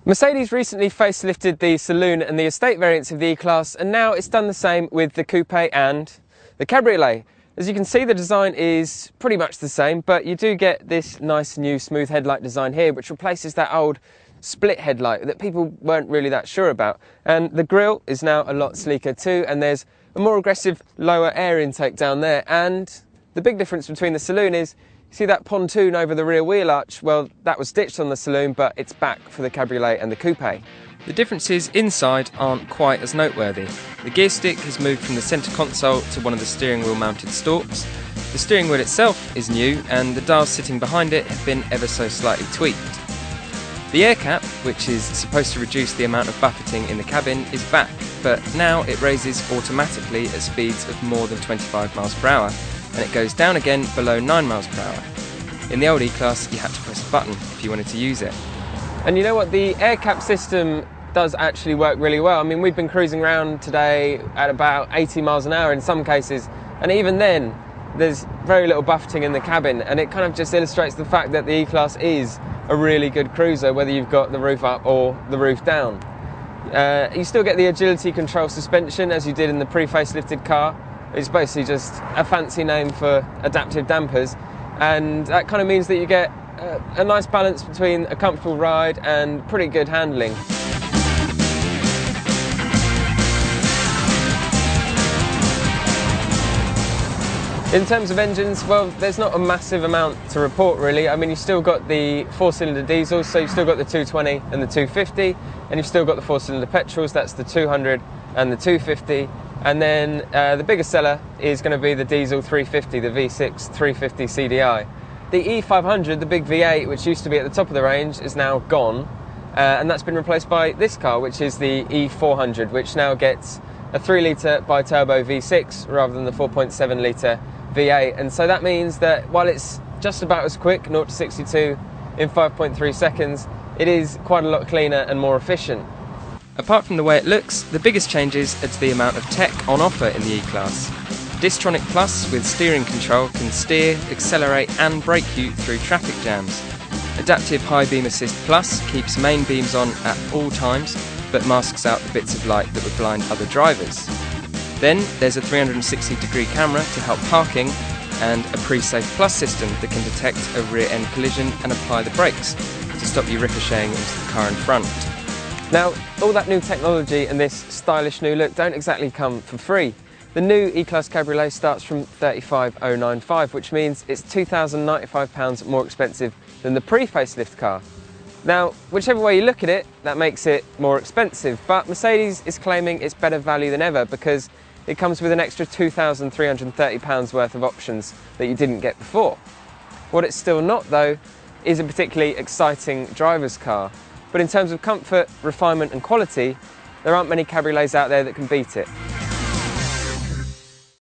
Mercedes recently facelifted the saloon and the estate variants of the E-Class, and now it's done the same with the coupe and the Cabriolet. As you can see, the design is pretty much the same, but you do get this nice new smooth headlight design here, which replaces that old split headlight that people weren't really that sure about. And the grille is now a lot sleeker too, and there's a more aggressive lower air intake down there. And the big difference between the saloon is, you see that pontoon over the rear wheel arch? Well, that was ditched on the saloon, but it's back for the Cabriolet and the coupe. The differences inside aren't quite as noteworthy. The gear stick has moved from the centre console to one of the steering wheel mounted stalks. The steering wheel itself is new, and the dials sitting behind it have been ever so slightly tweaked. The air cap, which is supposed to reduce the amount of buffeting in the cabin, is back, but now it raises automatically at speeds of more than 25 miles per hour, and it goes down again below 9 miles per hour. In the old E-Class, you had to press a button if you wanted to use it. And you know what, the air cap system does actually work really well. I mean, we've been cruising around today at about 80 miles an hour in some cases, and even then there's very little buffeting in the cabin, and it kind of just illustrates the fact that the E-Class is a really good cruiser, whether you've got the roof up or the roof down. You still get the agility control suspension as you did in the pre-facelifted car. It's basically just a fancy name for adaptive dampers, and that kind of means that you get a nice balance between a comfortable ride and pretty good handling. In terms of engines, well, there's not a massive amount to report really. I mean, you've still got the 4-cylinder diesels, so you've still got the 220 and the 250, and you've still got the 4-cylinder petrols, that's the 200 and the 250. And then the biggest seller is going to be the diesel 350, the V6 350 CDI. The E500, the big V8, which used to be at the top of the range, is now gone, and that's been replaced by this car, which is the E400, which now gets a 3-litre bi-turbo V6 rather than the 4.7-litre V8. And so that means that while it's just about as quick, 0 to 62 in 5.3 seconds, it is quite a lot cleaner and more efficient. Apart from the way it looks, the biggest changes are to the amount of tech on offer in the E-Class. Distronic Plus with steering control can steer, accelerate and brake you through traffic jams. Adaptive High Beam Assist Plus keeps main beams on at all times, but masks out the bits of light that would blind other drivers. Then there's a 360-degree camera to help parking, and a Pre-Safe Plus system that can detect a rear-end collision and apply the brakes to stop you ricocheting into the car in front. Now, all that new technology and this stylish new look don't exactly come for free. The new E-Class Cabriolet starts from $35,095, which means it's £2,095 more expensive than the pre-facelift car. Now, whichever way you look at it, that makes it more expensive, but Mercedes is claiming it's better value than ever because it comes with an extra £2,330 worth of options that you didn't get before. What it's still not, though, is a particularly exciting driver's car. But in terms of comfort, refinement and quality, there aren't many cabriolets out there that can beat it.